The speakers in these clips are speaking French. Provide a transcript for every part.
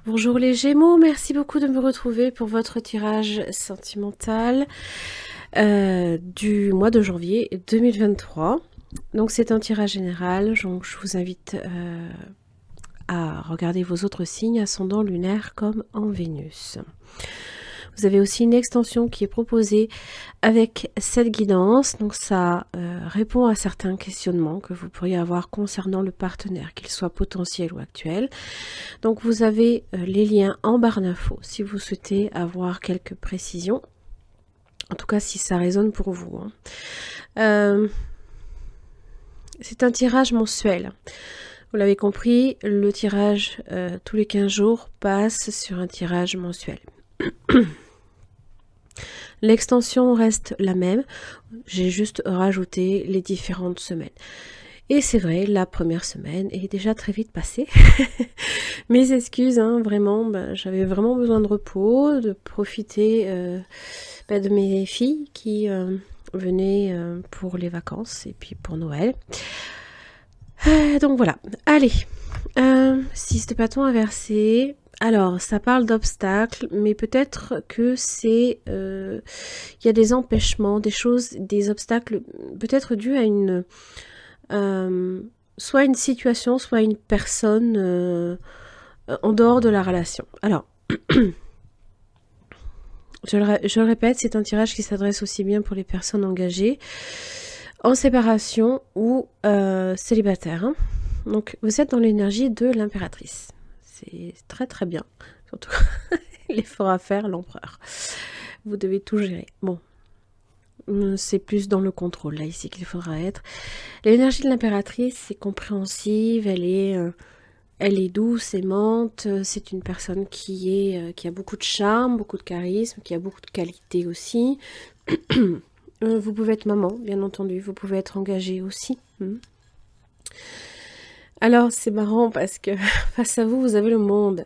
Bonjour les Gémeaux, merci beaucoup de me retrouver pour votre tirage sentimental du mois de janvier 2023. Donc c'est un tirage général, donc je vous invite à regarder vos autres signes, ascendant lunaire comme en Vénus. Vous avez aussi une extension qui est proposée avec cette guidance, donc ça répond à certains questionnements que vous pourriez avoir concernant le partenaire, qu'il soit potentiel ou actuel. Donc vous avez les liens en barre d'infos si vous souhaitez avoir quelques précisions, en tout cas si ça résonne pour vous. C'est un tirage mensuel. Vous l'avez compris, le tirage tous les 15 jours passe sur un tirage mensuel. L'extension reste la même, j'ai juste rajouté les différentes semaines. Et c'est vrai, la première semaine est déjà très vite passée. Mes excuses, hein, vraiment, j'avais vraiment besoin de repos, de profiter de mes filles qui venaient pour les vacances et puis pour Noël. Donc voilà, allez, 6 de bâton inversé. Alors, ça parle d'obstacles, mais peut-être que c'est... il y a des empêchements, des choses, des obstacles, peut-être dus à une... soit une situation, soit une personne en dehors de la relation. Alors, je le répète, c'est un tirage qui s'adresse aussi bien pour les personnes engagées, en séparation ou célibataires. Hein. Donc, vous êtes dans l'énergie de l'impératrice. C'est très très bien. Surtout, l'effort à faire, l'empereur. Vous devez tout gérer. Bon, c'est plus dans le contrôle, là, ici, qu'il faudra être. L'énergie de l'impératrice, c'est compréhensive, elle est douce, aimante, c'est une personne qui a beaucoup de charme, beaucoup de charisme, qui a beaucoup de qualité aussi. Vous pouvez être maman, bien entendu, vous pouvez être engagée aussi. Alors, c'est marrant parce que face à vous, vous avez le monde.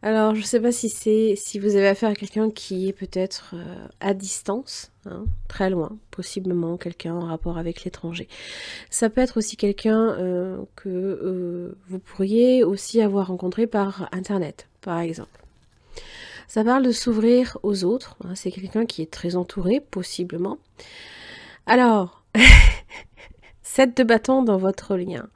Alors, je ne sais pas si vous avez affaire à quelqu'un qui est peut-être à distance, hein, très loin, possiblement quelqu'un en rapport avec l'étranger. Ça peut être aussi quelqu'un que vous pourriez aussi avoir rencontré par Internet, par exemple. Ça parle de s'ouvrir aux autres, hein, c'est quelqu'un qui est très entouré, possiblement. Alors, 7 de bâton dans votre lien.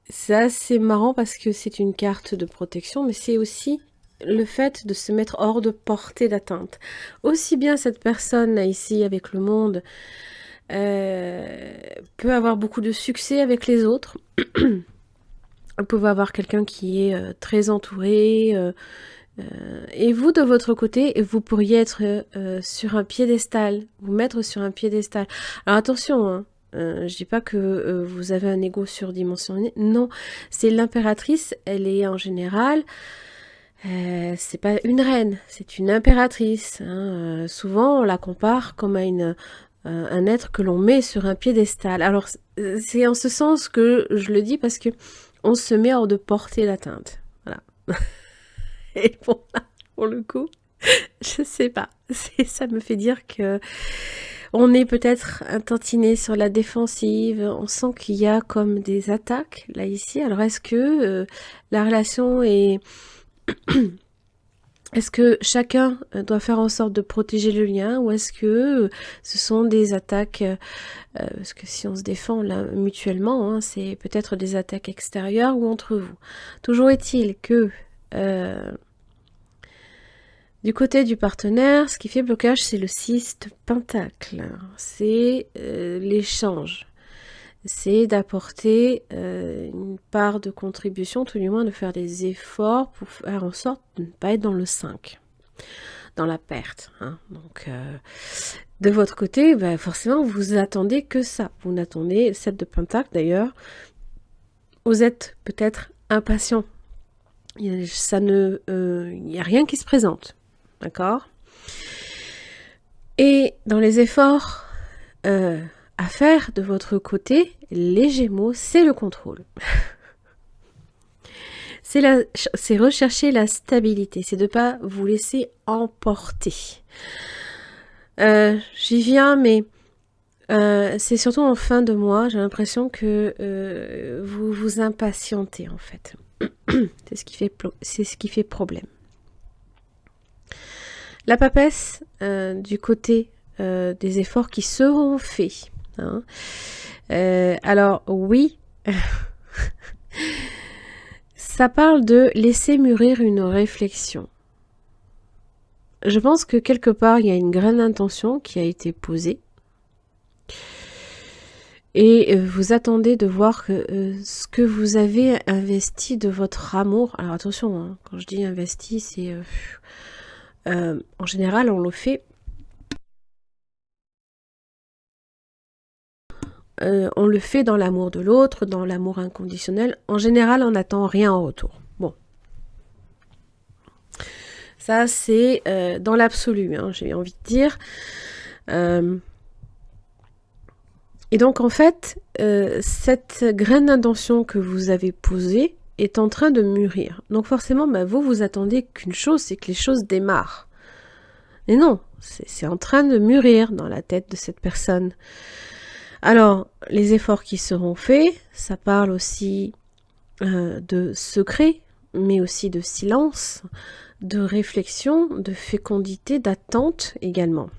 C'est assez marrant parce que c'est une carte de protection, mais c'est aussi le fait de se mettre hors de portée d'atteinte. Aussi bien cette personne là ici avec le monde peut avoir beaucoup de succès avec les autres. Vous pouvez avoir quelqu'un qui est très entouré. Et vous, de votre côté, vous pourriez être sur un piédestal, vous mettre sur un piédestal. Alors attention, hein, je dis pas que vous avez un ego surdimensionné. Non, c'est l'impératrice. Elle est en général, c'est pas une reine, c'est une impératrice. Hein. Souvent, on la compare comme à un être que l'on met sur un piédestal. Alors, c'est en ce sens que je le dis parce que on se met hors de portée d'atteinte. Voilà. Et bon, là, pour le coup, je sais pas. Ça me fait dire que on est peut-être un tantinet sur la défensive. On sent qu'il y a comme des attaques là ici. Alors est-ce que la relation est est-ce que chacun doit faire en sorte de protéger le lien ou est-ce que ce sont des attaques parce que si on se défend là, mutuellement, hein, c'est peut-être des attaques extérieures ou entre vous. Toujours est-il que du côté du partenaire, ce qui fait blocage, c'est le 6 de pentacle. C'est l'échange. C'est d'apporter une part de contribution, tout du moins de faire des efforts pour faire en sorte de ne pas être dans le 5, dans la perte. Hein. Donc, de votre côté, forcément, vous attendez que ça. Vous n'attendez, 7 de pentacle d'ailleurs, vous êtes peut-être impatient. Il n'y a rien qui se présente. D'accord? Et dans les efforts à faire de votre côté, les Gémeaux, c'est le contrôle. C'est rechercher la stabilité, c'est de ne pas vous laisser emporter. J'y viens, mais c'est surtout en fin de mois, j'ai l'impression que vous vous impatientez en fait. C'est ce qui fait problème. La papesse, du côté des efforts qui seront faits. Hein. Alors oui, ça parle de laisser mûrir une réflexion. Je pense que quelque part, il y a une graine d'intention qui a été posée. Et vous attendez de voir que ce que vous avez investi de votre amour... Alors attention, hein, quand je dis investi, c'est... en général, on le fait... on le fait dans l'amour de l'autre, dans l'amour inconditionnel. En général, on n'attend rien en retour. Bon. Ça, c'est dans l'absolu, hein, j'ai envie de dire. Et donc, en fait, cette graine d'intention que vous avez posée est en train de mûrir. Donc, forcément, vous attendez qu'une chose, c'est que les choses démarrent. Mais non, c'est en train de mûrir dans la tête de cette personne. Alors, les efforts qui seront faits, ça parle aussi de secret, mais aussi de silence, de réflexion, de fécondité, d'attente également.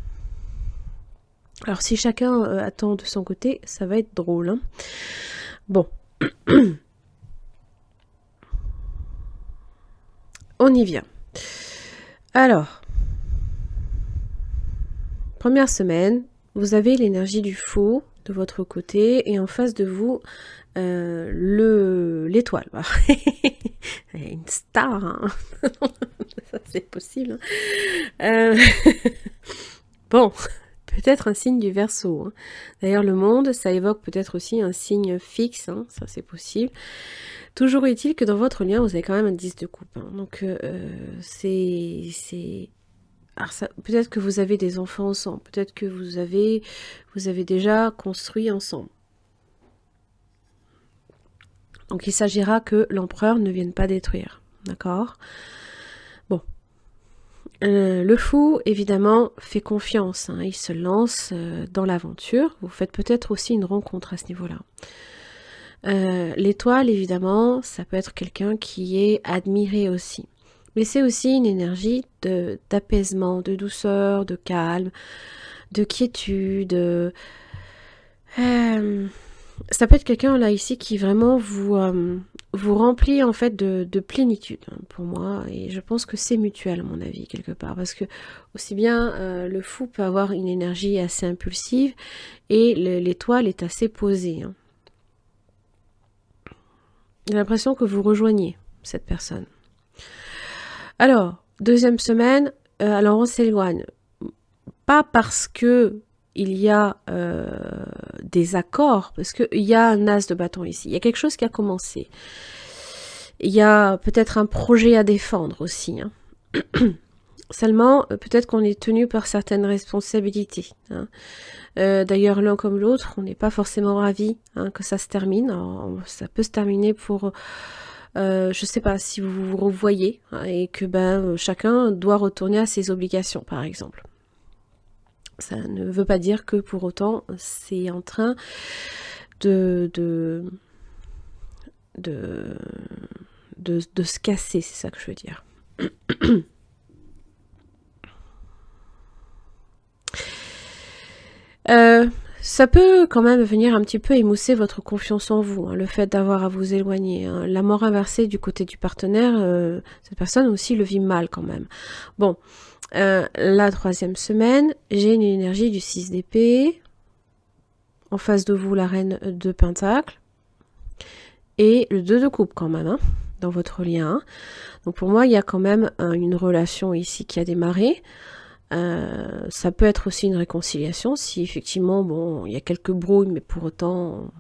Alors, si chacun attend de son côté, ça va être drôle. Hein. Bon. On y vient. Alors, première semaine, vous avez l'énergie du faux de votre côté et en face de vous, l'étoile. Une star, hein. Ça c'est possible. Hein. Bon, peut-être un signe du Verseau. Hein. D'ailleurs, le monde, ça évoque peut-être aussi un signe fixe, hein. Ça c'est possible. Toujours est-il que dans votre lien, vous avez quand même un 10 de coupe. Hein. Donc, c'est... Alors peut-être que vous avez des enfants ensemble, peut-être que vous avez déjà construit ensemble. Donc il s'agira que l'empereur ne vienne pas détruire, d'accord? Bon. Le fou, évidemment, fait confiance, hein, il se lance dans l'aventure. Vous faites peut-être aussi une rencontre à ce niveau-là. L'étoile, évidemment, ça peut être quelqu'un qui est admiré aussi. Mais c'est aussi une énergie d'apaisement, de douceur, de calme, de quiétude. Ça peut être quelqu'un là ici qui vraiment vous remplit en fait de plénitude hein, pour moi. Et je pense que c'est mutuel à mon avis quelque part. Parce que aussi bien le fou peut avoir une énergie assez impulsive et l'étoile est assez posée. Hein. J'ai l'impression que vous rejoignez cette personne. Alors, deuxième semaine, alors on s'éloigne. Pas parce que il y a des accords, parce qu'il y a un as de bâton ici. Il y a quelque chose qui a commencé. Il y a peut-être un projet à défendre aussi. Hein. Seulement, peut-être qu'on est tenu par certaines responsabilités. Hein. D'ailleurs, l'un comme l'autre, on n'est pas forcément ravis hein, que ça se termine. Alors, ça peut se terminer pour... je sais pas si vous vous revoyez hein, et que chacun doit retourner à ses obligations, par exemple. Ça ne veut pas dire que pour autant c'est en train de se casser, c'est ça que je veux dire. Ça peut quand même venir un petit peu émousser votre confiance en vous, hein, le fait d'avoir à vous éloigner. Hein. La mort inversée du côté du partenaire, cette personne aussi le vit mal quand même. Bon, la troisième semaine, j'ai une énergie du 6 d'épée. En face de vous, la reine de Pentacle. Et le 2 de coupe quand même, hein, dans votre lien. Donc pour moi, il y a quand même une relation ici qui a démarré. Ça peut être aussi une réconciliation si effectivement, bon, il y a quelques brouilles, mais pour autant,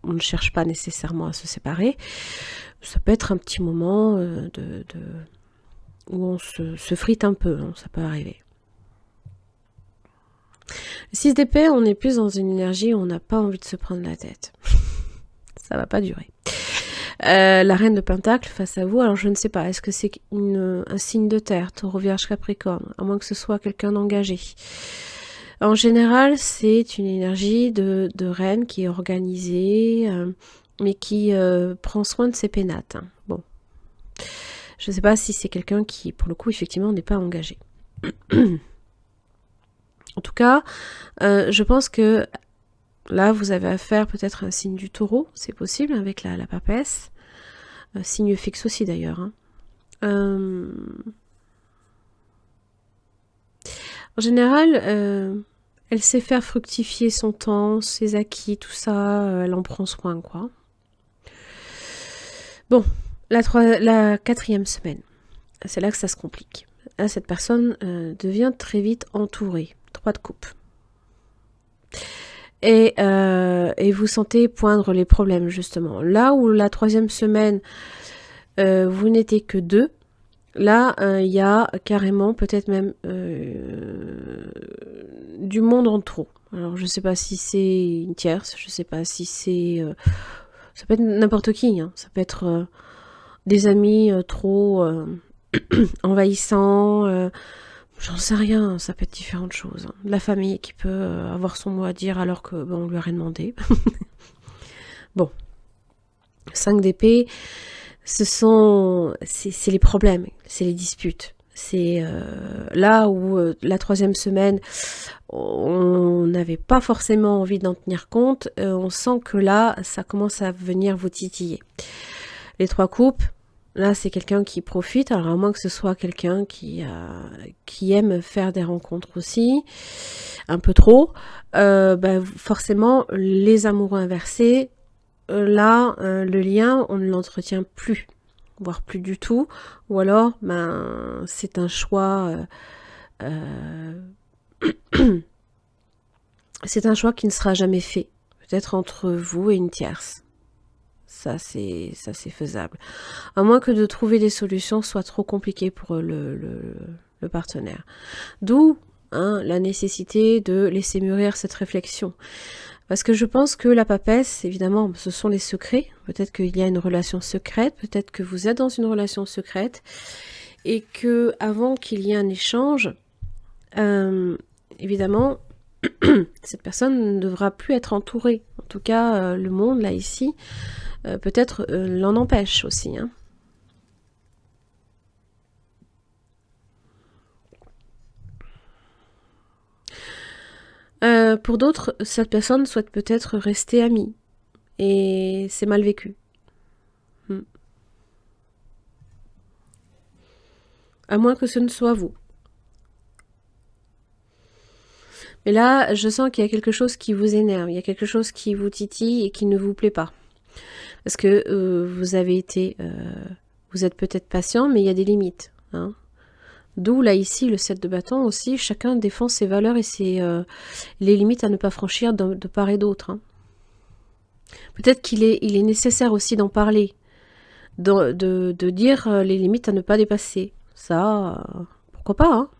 on ne cherche pas nécessairement à se séparer. Ça peut être un petit moment où on se frite un peu, hein, ça peut arriver. Le 6 d'épée, on est plus dans une énergie où on n'a pas envie de se prendre la tête. Ça va pas durer. La reine de Pentacle face à vous, alors je ne sais pas, est-ce que c'est un signe de terre, Taureau, Vierge, Capricorne, à moins que ce soit quelqu'un d'engagé. En général, c'est une énergie de reine qui est organisée, mais qui prend soin de ses pénates. Hein. Bon, je ne sais pas si c'est quelqu'un qui, pour le coup, effectivement, n'est pas engagé. En tout cas, je pense que là, vous avez affaire peut-être à un signe du taureau, c'est possible, avec la papesse. Signe fixe aussi, d'ailleurs. Hein. En général, elle sait faire fructifier son temps, ses acquis, tout ça, elle en prend soin, quoi. Bon, la 4e semaine, c'est là que ça se complique. Là, cette personne devient très vite entourée. 3 de coupe. Et vous sentez poindre les problèmes, justement. Là où la 3e semaine, vous n'étiez que 2, là, il y a carrément, peut-être même, du monde en trop. Alors, je ne sais pas si c'est une tierce, je ne sais pas si c'est... ça peut être n'importe qui, hein. Ça peut être des amis trop envahissants, j'en sais rien, ça peut être différentes choses. Hein. De la famille qui peut avoir son mot à dire alors que bon, on lui a rien demandé. Bon, 5 d'épée, c'est les problèmes, c'est les disputes. C'est là où la 3e semaine, on n'avait pas forcément envie d'en tenir compte. On sent que là, ça commence à venir vous titiller. Les 3 coupes, là, c'est quelqu'un qui profite, alors à moins que ce soit quelqu'un qui aime faire des rencontres aussi, un peu trop, forcément, les amoureux inversés, là, le lien, on ne l'entretient plus, voire plus du tout, ou alors, c'est un choix... c'est un choix qui ne sera jamais fait, peut-être entre vous et une tierce. Ça, c'est faisable. À moins que de trouver des solutions soit trop compliqué pour le partenaire. D'où la nécessité de laisser mûrir cette réflexion. Parce que je pense que la papesse, évidemment, ce sont les secrets. Peut-être qu'il y a une relation secrète, peut-être que vous êtes dans une relation secrète, et que avant qu'il y ait un échange, évidemment, cette personne ne devra plus être entourée. En tout cas, le monde, là, ici, peut-être l'en empêche aussi. Hein. Pour d'autres, cette personne souhaite peut-être rester amie. Et c'est mal vécu. À moins que ce ne soit vous. Mais là, je sens qu'il y a quelque chose qui vous énerve, il y a quelque chose qui vous titille et qui ne vous plaît pas. Parce que vous avez été... vous êtes peut-être patient, mais il y a des limites. Hein. D'où, là, ici, le 7 de bâton aussi, chacun défend ses valeurs et les limites à ne pas franchir de part et d'autre. Hein. Peut-être qu'il est nécessaire aussi d'en parler, de dire les limites à ne pas dépasser. Ça, pourquoi pas, hein.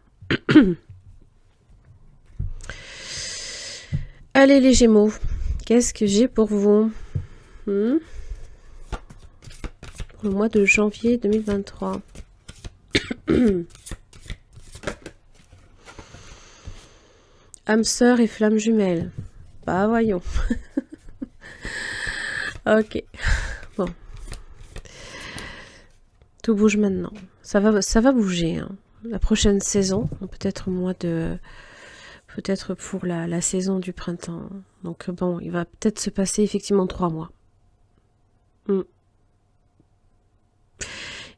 Allez les Gémeaux, qu'est-ce que j'ai pour vous pour le mois de janvier 2023. Âme sœur et flamme jumelle. Bah voyons. Ok. Bon. Tout bouge maintenant. Ça va bouger. Hein. La prochaine saison, peut-être au mois de... Peut-être pour la saison du printemps. Donc bon, il va peut-être se passer effectivement 3 mois.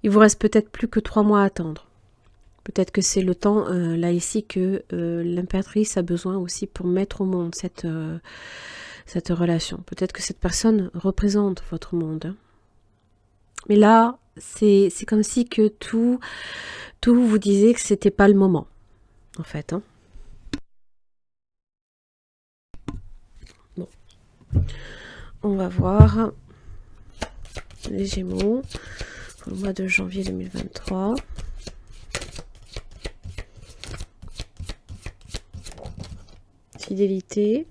Il vous reste peut-être plus que 3 mois à attendre. Peut-être que c'est le temps, là ici, que l'impératrice a besoin aussi pour mettre au monde cette relation. Peut-être que cette personne représente votre monde. Hein. Mais là, c'est comme si que tout vous disait que c'était pas le moment, en fait. Hein. Bon. On va voir les Gémeaux pour le mois de janvier 2023. Fidélité.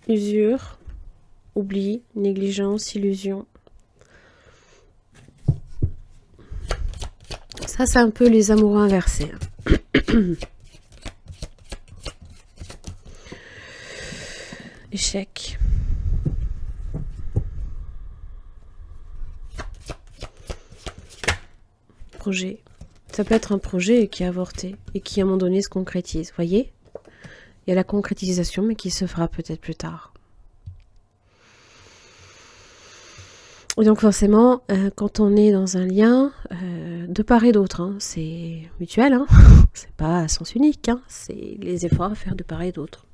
Usure. Oubli. Négligence. Illusion. Ça, c'est un peu les amoureux inversés. échec. Projet. Ça peut être un projet qui a avorté et qui à un moment donné se concrétise. Vous voyez? Il y a la concrétisation mais qui se fera peut-être plus tard. Et donc forcément, quand on est dans un lien, de part et d'autre, hein, c'est mutuel, hein, c'est pas à sens unique, hein, c'est les efforts à faire de part et d'autre.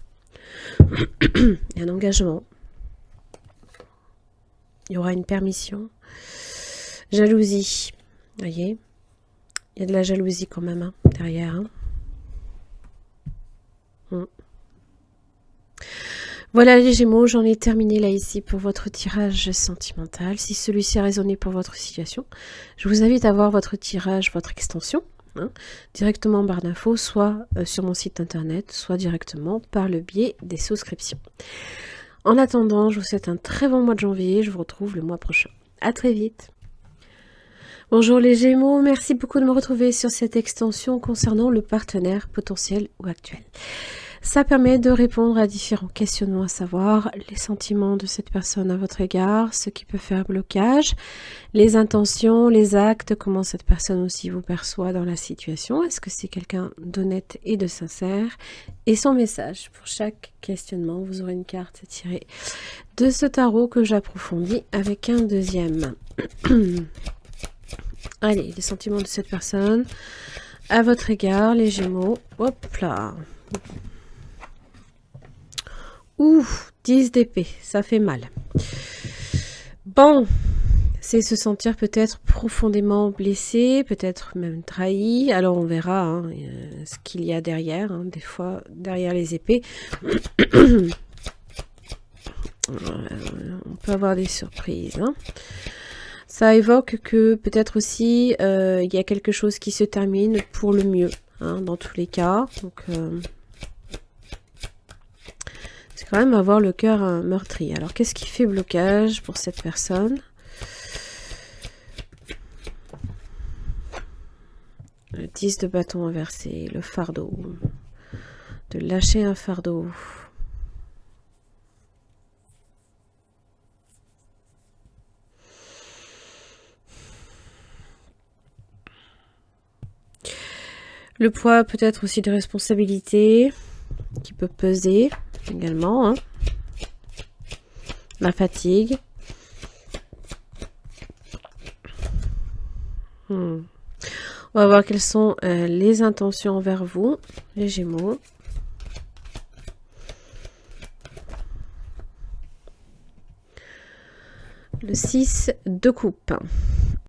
Il y a un engagement. Il y aura une permission. Jalousie. Vous voyez? Il y a de la jalousie quand même, hein, derrière. Hein. Voilà les Gémeaux, j'en ai terminé là ici pour votre tirage sentimental. Si celui-ci a résonné pour votre situation, je vous invite à voir votre tirage, votre extension, hein, directement en barre d'infos, soit sur mon site internet, soit directement par le biais des souscriptions. En attendant, je vous souhaite un très bon mois de janvier, je vous retrouve le mois prochain. À très vite. Bonjour les Gémeaux, merci beaucoup de me retrouver sur cette extension concernant le partenaire potentiel ou actuel. Ça permet de répondre à différents questionnements, à savoir les sentiments de cette personne à votre égard, ce qui peut faire blocage, les intentions, les actes, comment cette personne aussi vous perçoit dans la situation, est-ce que c'est quelqu'un d'honnête et de sincère, et son message. Pour chaque questionnement, vous aurez une carte tirée de ce tarot que j'approfondis avec un deuxième. Allez, les sentiments de cette personne à votre égard, les Gémeaux. Hop là. Ouh, 10 d'épée, ça fait mal. Bon, c'est se sentir peut-être profondément blessé, peut-être même trahi. Alors on verra hein, ce qu'il y a derrière, hein, des fois derrière les épées. On peut avoir des surprises. Hein. Ça évoque que peut-être aussi il y a quelque chose qui se termine pour le mieux, hein, dans tous les cas. Donc c'est quand même avoir le cœur meurtri. Alors qu'est-ce qui fait blocage pour cette personne? Le 10 de bâton inversé, le fardeau. De lâcher un fardeau. Le poids peut-être aussi des responsabilités qui peut peser également. Hein. La fatigue. On va voir quelles sont les intentions envers vous, les Gémeaux. Le 6 de coupe.